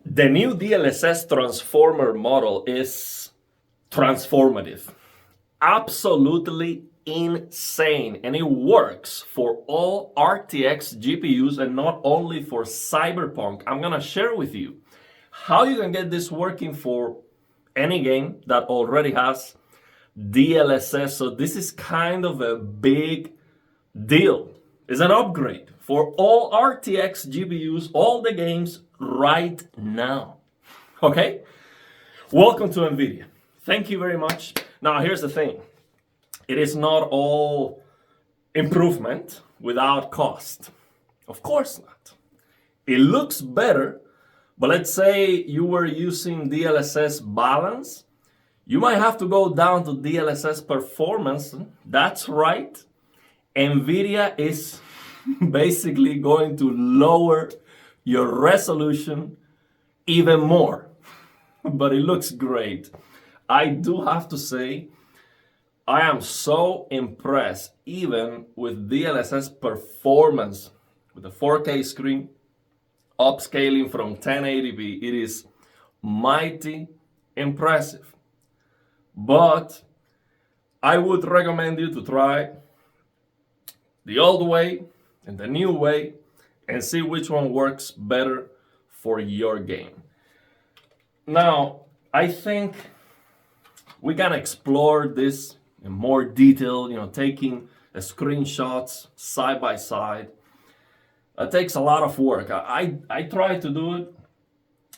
The new DLSS transformer model is transformative. Absolutely insane. And it works for all RTX GPUs and not only for Cyberpunk. I'm gonna share with you how you can get this working for any game that already has DLSS. So this is kind of a big deal. It's an upgrade for all RTX GPUs, all the games right now. Okay? Welcome to Nvidia. Thank you very much. Now, here's the thing. It is not all improvement without cost. Of course not. It looks better, but let's say you were using DLSS balance. You might have to go down to DLSS performance. That's right. Nvidia is basically going to lower your resolution even more. But it looks great. I do have to say, I am so impressed even with DLSS performance with the 4K screen, upscaling from 1080p. It is mighty impressive. But I would recommend you to try the old way and the new way and see which one works better for your game. Now, I think we can explore this in more detail, taking screenshots side by side. It takes a lot of work. I try to do it.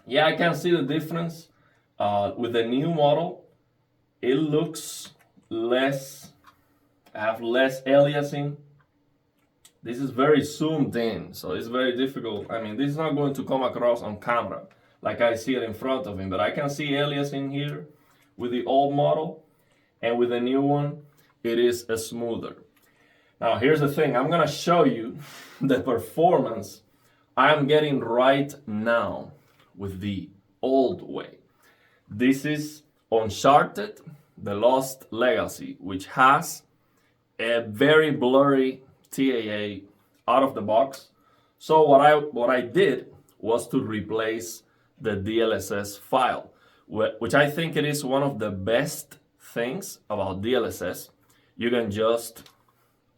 Yeah, I can see the difference. With the new model, it looks less aliasing. This is very zoomed in, so it's very difficult. I mean, this is not going to come across on camera like I see it in front of him, but I can see aliasing here with the old model, and with the new one, it is smoother. Now, here's the thing. I'm gonna show you the performance I'm getting right now with the old way. This is Uncharted, The Lost Legacy, which has a very blurry TAA out of the box. So what I did was to replace the DLSS file, which I think it is one of the best things about DLSS. You can just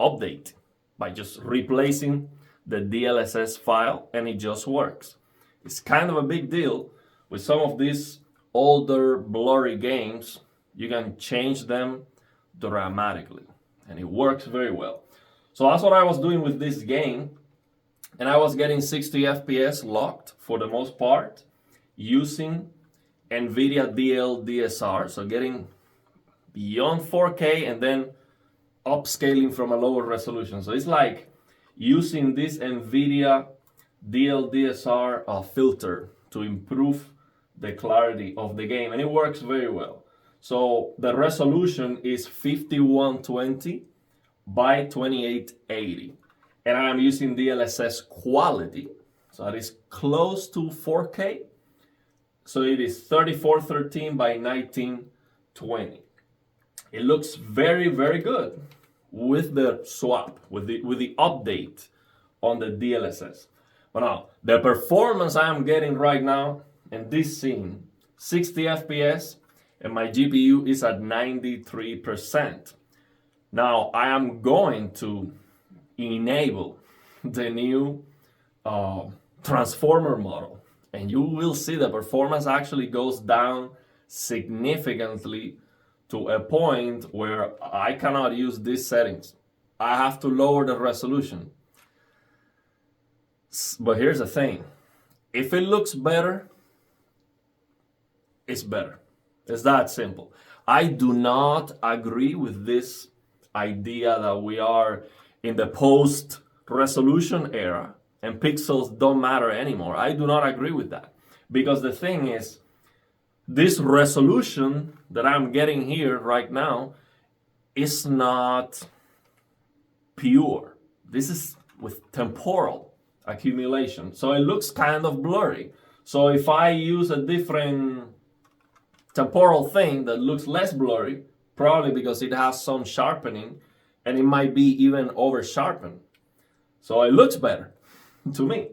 update by just replacing the DLSS file and it just works. It's kind of a big deal. With some of these older blurry games, you can change them dramatically and it works very well. So that's what I was doing with this game, and I was getting 60 FPS locked for the most part using Nvidia DLSS, so getting beyond 4K and then upscaling from a lower resolution. So it's like using this Nvidia DLSS filter to improve the clarity of the game, and it works very well. So the resolution is 5120 by 2880, and I am using DLSS quality, so that is close to 4K. So it is 3413 by 1920. It looks very, very good with the swap, with the update on the DLSS. But now, the performance I am getting right now in this scene, 60 FPS, and my GPU is at 93%. Now, I am going to enable the new transformer model, and you will see the performance actually goes down significantly to a point where I cannot use these settings. I have to lower the resolution. But here's the thing. If it looks better, it's better. It's that simple. I do not agree with this idea that we are in the post-resolution era and pixels don't matter anymore. I do not agree with that. Because the thing is, this resolution that I'm getting here right now is not pure. This is with temporal accumulation. So it looks kind of blurry. So if I use a different temporal thing that looks less blurry, probably because it has some sharpening and it might be even over sharpened. So it looks better to me.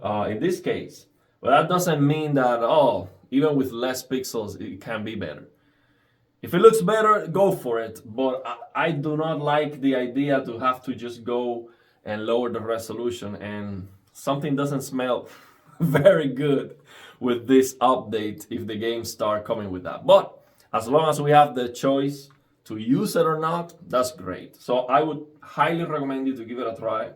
in this case. But that doesn't mean that, oh, even with less pixels, it can be better. If it looks better, go for it. But I do not like the idea to have to just go and lower the resolution, and something doesn't smell very good with this update if the games start coming with that. But as long as we have the choice to use it or not, that's great. So I would highly recommend you to give it a try.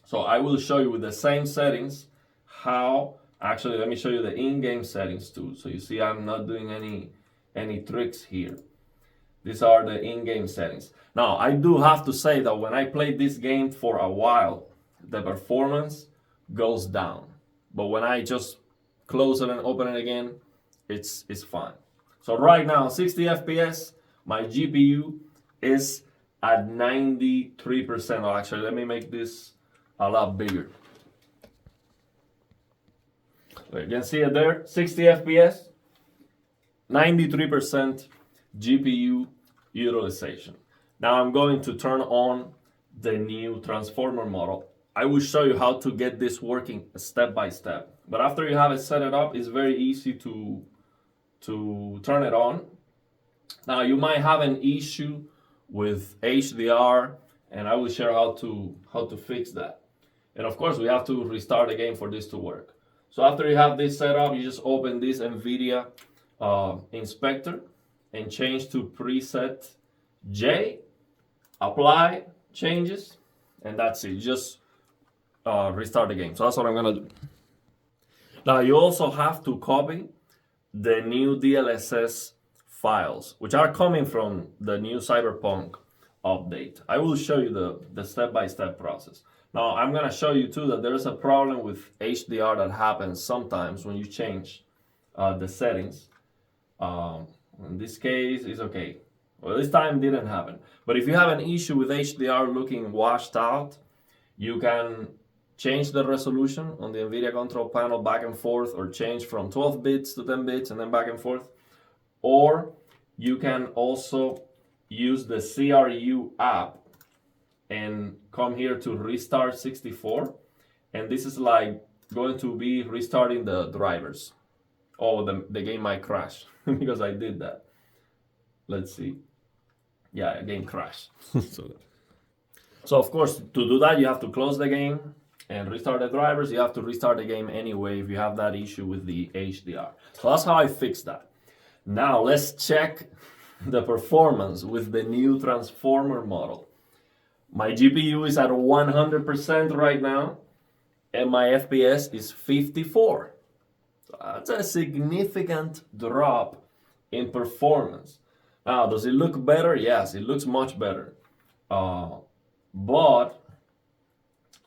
So I will show you with the same settings how, actually let me show you the in-game settings too. So you see I'm not doing any tricks here. These are the in-game settings. Now I do have to say that when I played this game for a while, the performance goes down. But when I just close it and open it again, it's fine. So right now, 60 FPS, my GPU is at 93%. Oh, actually, let me make this a lot bigger. So you can see it there, 60 FPS, 93% GPU utilization. Now I'm going to turn on the new transformer model. I will show you how to get this working step by step. But after you have it set it up, it's very easy to turn it on. Now you might have an issue with HDR, and I will share how to fix that. And of course, we have to restart the game for this to work. So after you have this set up, you just open this Nvidia Inspector and change to preset J, apply changes, and that's it. Just restart the game. So that's what I'm gonna do. Now you also have to copy the new DLSS files, which are coming from the new Cyberpunk update. I will show you the step-by-step process. Now I'm gonna show you too that there is a problem with HDR that happens sometimes when you change the settings. In this case, it's okay. Well, this time didn't happen. But if you have an issue with HDR looking washed out, you can change the resolution on the NVIDIA control panel back and forth, or change from 12 bits to 10 bits and then back and forth. Or you can also use the CRU app and come here to restart 64. And this is like going to be restarting the drivers. Oh, the game might crash because I did that. Let's see. Yeah, game crashed. So of course, to do that, you have to close the game and restart the drivers. You have to restart the game anyway if you have that issue with the HDR. So that's how I fixed that. Now let's check the performance with the new transformer model. My GPU is at 100% right now, and my FPS is 54. So that's a significant drop in performance. Now, does it look better? Yes, it looks much better. But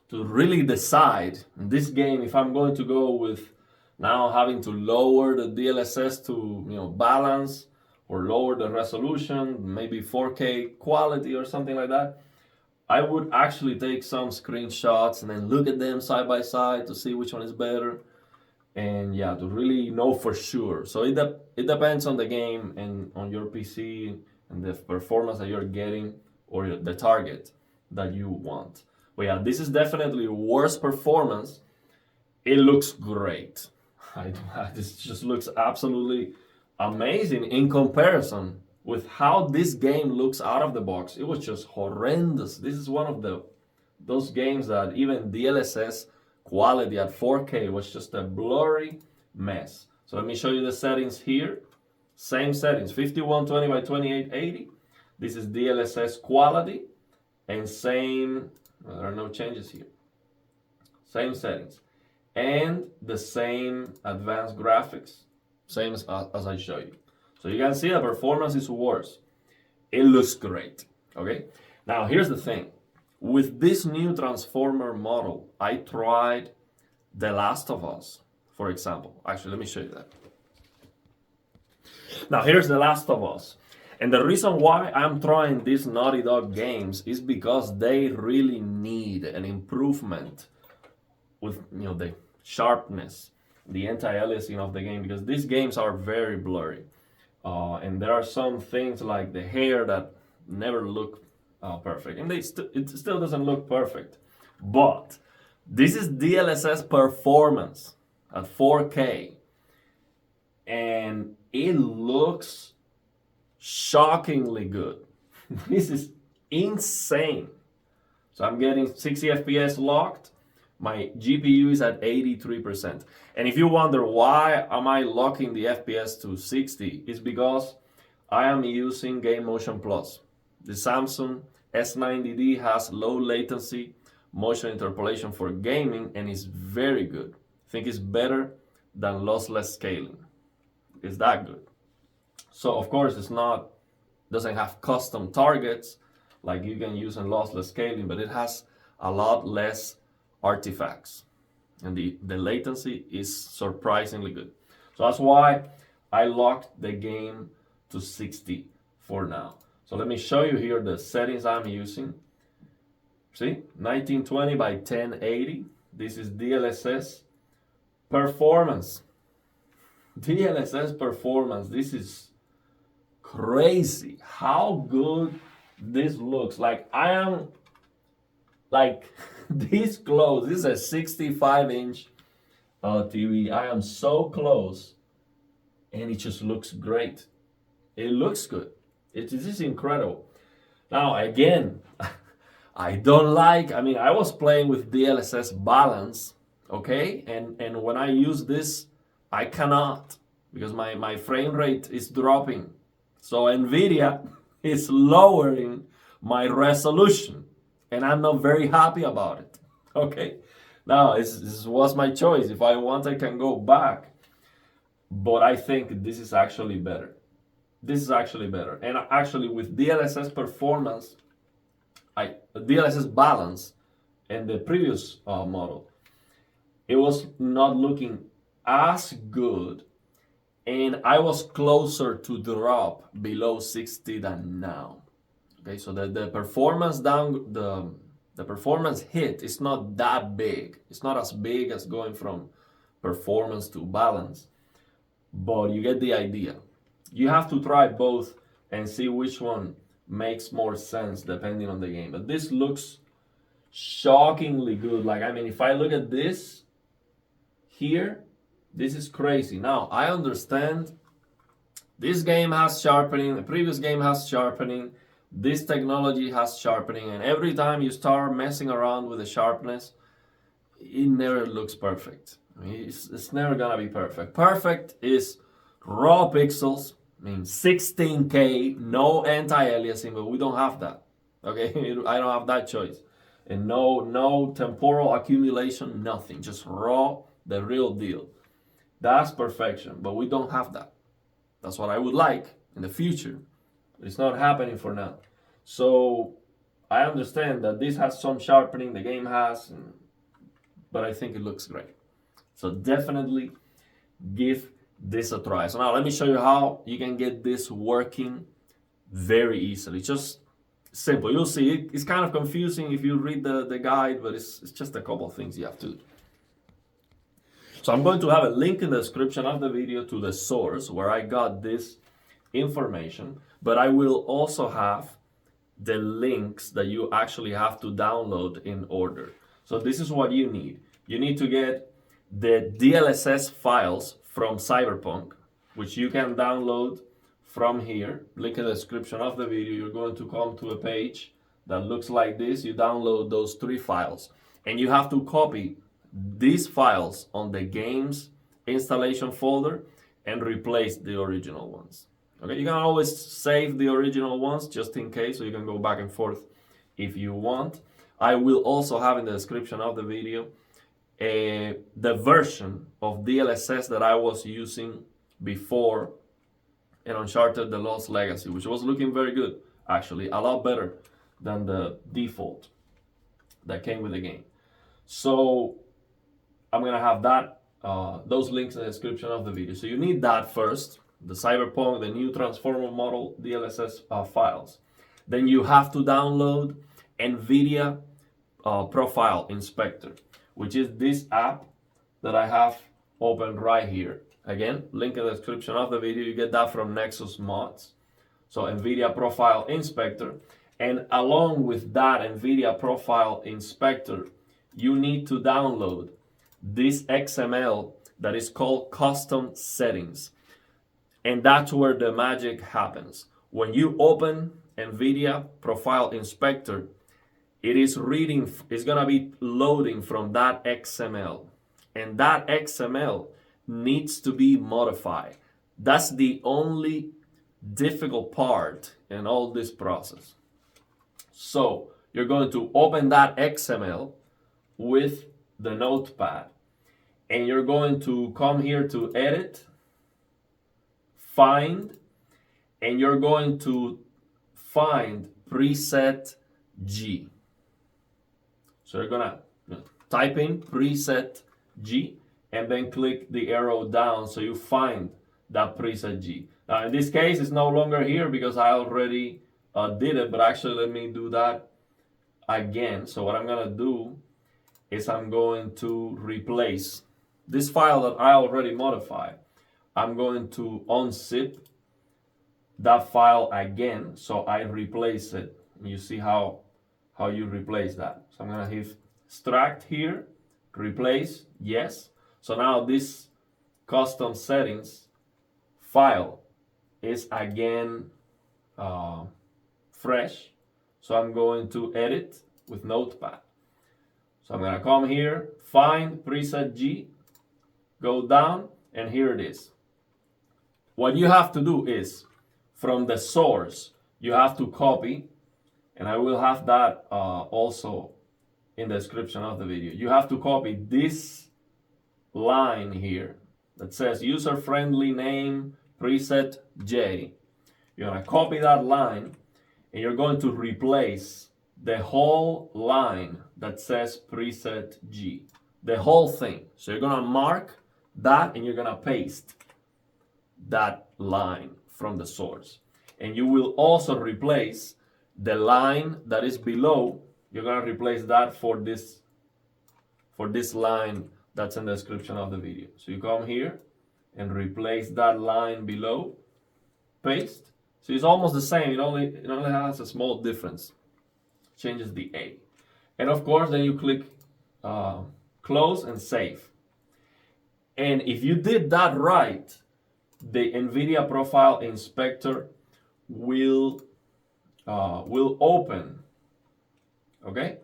to really decide in this game if I'm going to go with now having to lower the DLSS to balance, or lower the resolution, maybe 4K quality or something like that, I would actually take some screenshots and then look at them side by side to see which one is better. And yeah, to really know for sure. So it depends on the game and on your PC and the performance that you're getting, or the target that you want. But yeah, this is definitely worse performance. It looks great. This just looks absolutely amazing in comparison with how this game looks out of the box. It was just horrendous. This is one of those games that even DLSS quality at 4K was just a blurry mess. So let me show you the settings here. Same settings, 5120 by 2880. This is DLSS quality, and same, well, there are no changes here. Same settings. And the same advanced graphics, same as I show you. So you can see the performance is worse. It looks great, okay? Now here's the thing. With this new transformer model, I tried The Last of Us, for example. Actually, let me show you that. Now here's The Last of Us. And the reason why I'm trying these Naughty Dog games is because they really need an improvement with the sharpness, the anti-aliasing of the game, because these games are very blurry. And there are some things like the hair that never look perfect. And it still doesn't look perfect. But This is DLSS performance at 4K, and it looks shockingly good. This is insane. So I'm getting 60 FPS locked. My GPU is at 83%. And if you wonder why am I locking the FPS to 60, it's because I am using Game Motion Plus. The Samsung S90D has low latency motion interpolation for gaming and is very good. I think it's better than lossless scaling. It's that good. So of course doesn't have custom targets like you can use in lossless scaling, but it has a lot less artifacts. And the latency is surprisingly good. So that's why I locked the game to 60 for now. So let me show you here the settings I'm using. See, 1920 by 1080. This is DLSS performance. DLSS performance. This is crazy how good this looks. Like I am like this close. This is a 65-inch TV. I am so close, and it just looks great. It looks good. This is incredible. Now again, I was playing with DLSS balance, okay? And when I use this, I cannot, because my frame rate is dropping. So Nvidia is lowering my resolution, and I'm not very happy about it, okay? Now, this was my choice. If I want, I can go back. But I think this is actually better. This is actually better. And actually with DLSS performance, DLSS balance and the previous model, it was not looking as good, and I was closer to drop below 60 than now. Okay, so the performance the performance hit is not that big. It's not as big as going from performance to balance, but you get the idea. You have to try both and see which one makes more sense depending on the game. But this looks shockingly good. Like, I mean, if I look at this here, this is crazy. Now, I understand this game has sharpening, the previous game has sharpening, this technology has sharpening, and every time you start messing around with the sharpness, it never looks perfect. I mean, it's never gonna be perfect. Perfect is raw pixels, I mean 16K, no anti-aliasing, but we don't have that. Okay, I don't have that choice. And no temporal accumulation, nothing. Just raw, the real deal. That's perfection, but we don't have that. That's what I would like in the future. It's not happening for now. So I understand that this has some sharpening, the game has, but I think it looks great. So definitely give this a try. So now let me show you how you can get this working very easily. Just simple. You'll see it's kind of confusing if you read the guide, but it's just a couple of things you have to do. So I'm going to have a link in the description of the video to the source where I got this information, but I will also have the links that you actually have to download in order. So this is what you need. You need to get the DLSS files from Cyberpunk, which you can download from here. Link in the description of the video. You're going to come to a page that looks like this. You download those 3 files, and you have to copy these files on the game's installation folder and replace the original ones. Okay, you can always save the original ones just in case, so you can go back and forth if you want. I will also have in the description of the video the version of DLSS that I was using before in Uncharted The Lost Legacy, which was looking very good, actually, a lot better than the default that came with the game. So I'm gonna have that those links in the description of the video. So you need that first, the Cyberpunk, the new transformer model DLSS files. Then you have to download Nvidia Profile Inspector, which is this app that I have open right here. Again, link in the description of the video. You get that from Nexus Mods. So Nvidia Profile Inspector. And along with that Nvidia Profile Inspector, you need to download this XML that is called custom settings. And that's where the magic happens. When you open Nvidia Profile Inspector, it is reading, it's gonna be loading from that XML. And that XML needs to be modified. That's the only difficult part in all this process. So you're going to open that XML with the notepad, and you're going to come here to edit, find, and you're going to find preset G. So you're gonna type in preset G and then click the arrow down so you find that preset G. Now in this case it's no longer here because I already did it, but actually let me do that again. So what I'm gonna do is I'm going to replace this file that I already modified. I'm going to unzip that file again so I replace it. You see how you replace that. So I'm gonna hit extract here, replace, yes. So now this custom settings file is again fresh. So I'm going to edit with notepad. So I'm gonna come here, find preset G, go down, and here it is. What you have to do is, from the source, you have to copy, and I will have that also in the description of the video. You have to copy this line here that says user-friendly name preset J. You're gonna copy that line, and you're going to replace the whole line that says preset G. The whole thing. So you're gonna mark that and you're gonna paste that line from the source. And you will also replace the line that is below. You're gonna replace that for this line that's in the description of the video. So you come here and replace that line below, paste. So it's almost the same, it only has a small difference. Changes the A. And of course then you click close and save. And if you did that right, the Nvidia Profile Inspector will open. Okay?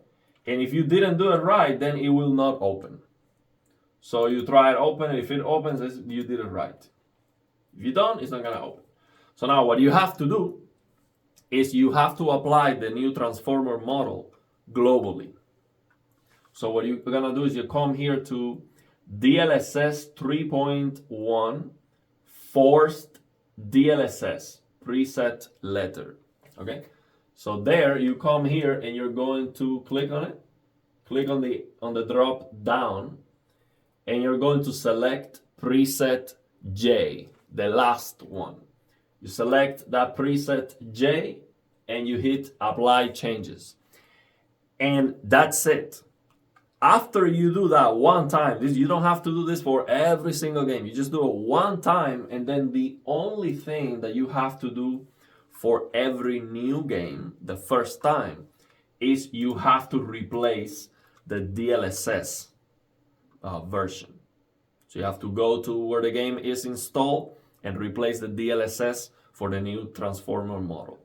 And if you didn't do it right, then it will not open. So you try it open, and if it opens, you did it right. If you don't, it's not gonna open. So now what you have to do is you have to apply the new transformer model globally. So what you're gonna do is you come here to DLSS 3.1 forced DLSS preset letter. Okay, so there you come here and you're going to click on it, click on the drop down, and you're going to select preset J, the last one. You select that preset J and you hit apply changes, and that's it. After you do that one time, you don't have to do this for every single game. You just do it one time, and then the only thing that you have to do for every new game the first time is you have to replace the DLSS version. So you have to go to where the game is installed and replace the DLSS for the new transformer model.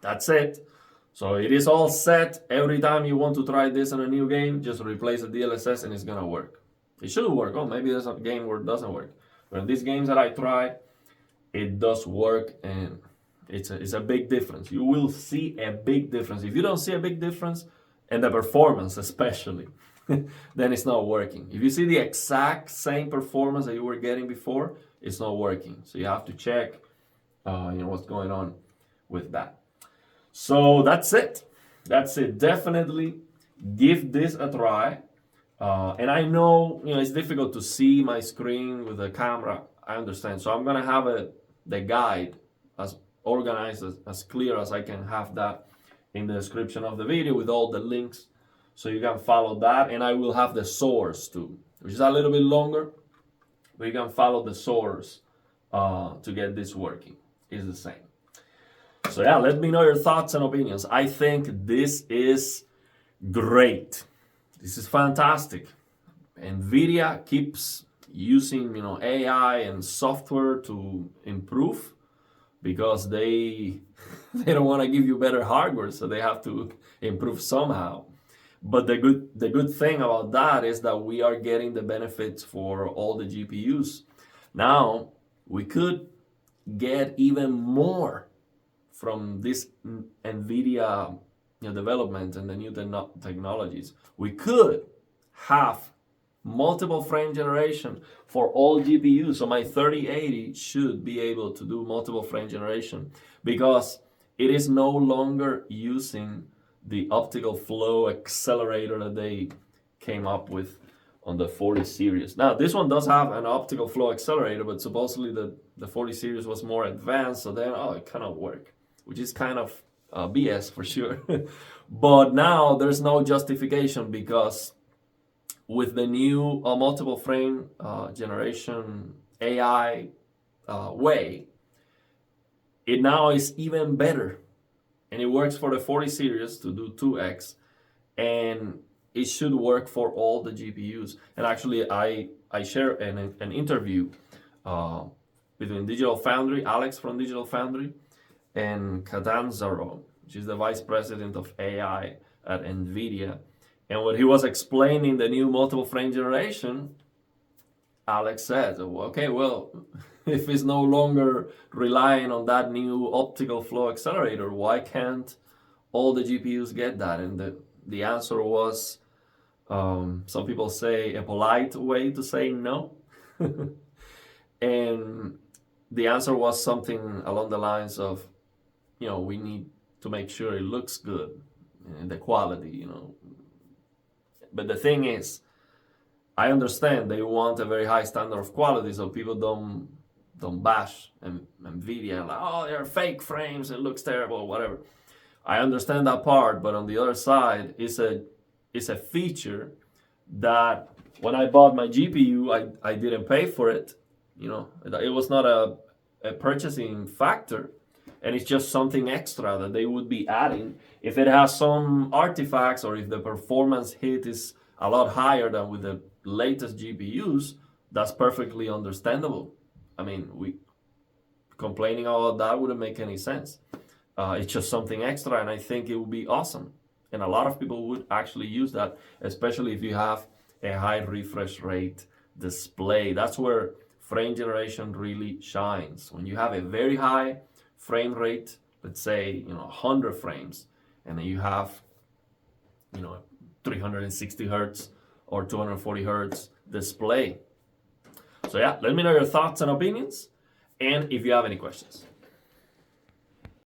That's it. So it is all set. Every time you want to try this in a new game, just replace the DLSS and it's gonna work. It should work. Oh, maybe there's a game where it doesn't work. But in these games that I tried, it does work, and it's a big difference. You will see a big difference. If you don't see a big difference, and the performance especially, then it's not working. If you see the exact same performance that you were getting before, it's not working. So you have to check what's going on with that. So that's it. That's it. Definitely give this a try. And I know it's difficult to see my screen with the camera. I understand. So I'm gonna have the guide as organized, as clear as I can have that in the description of the video with all the links, so you can follow that. And I will have the source too, which is a little bit longer, but you can follow the source to get this working. It's the same. So yeah, let me know your thoughts and opinions. I think this is great. This is fantastic. Nvidia keeps using, AI and software to improve because they they don't want to give you better hardware, so they have to improve somehow. But the good thing about that is that we are getting the benefits for all the GPUs. Now we could get even more from this Nvidia development and the new technologies. We could have multiple frame generation for all GPUs. So my 3080 should be able to do multiple frame generation because it is no longer using the optical flow accelerator that they came up with on the 40 series. Now this one does have an optical flow accelerator, but supposedly the 40 series was more advanced, so then it cannot work, which is kind of BS for sure. But now there's no justification because with the new multiple frame generation AI way, it now is even better. And it works for the 40 series to do 2x, and it should work for all the GPUs. And actually, I share an interview between Digital Foundry, Alex from Digital Foundry, and Catanzaro, which is the vice president of AI at Nvidia. And when he was explaining the new multiple frame generation, Alex said, okay, well, if it's no longer relying on that new optical flow accelerator, why can't all the GPUs get that? And the answer was, some people say a polite way to say no. And the answer was something along the lines of, we need to make sure it looks good and the quality, But the thing is, I understand they want a very high standard of quality, so people don't bash Nvidia like, they're fake frames, it looks terrible, whatever. I understand that part, but on the other side, it's a feature that when I bought my GPU, I didn't pay for it. It was not a purchasing factor, and it's just something extra that they would be adding. If it has some artifacts or if the performance hit is a lot higher than with the latest GPUs, that's perfectly understandable. I mean, complaining about that wouldn't make any sense. It's just something extra, and I think it would be awesome. And a lot of people would actually use that, especially if you have a high refresh rate display. That's where frame generation really shines. When you have a very high frame rate, let's say 100 frames, and then you have 360 hertz or 240 hertz display. So yeah, let me know your thoughts and opinions, and if you have any questions.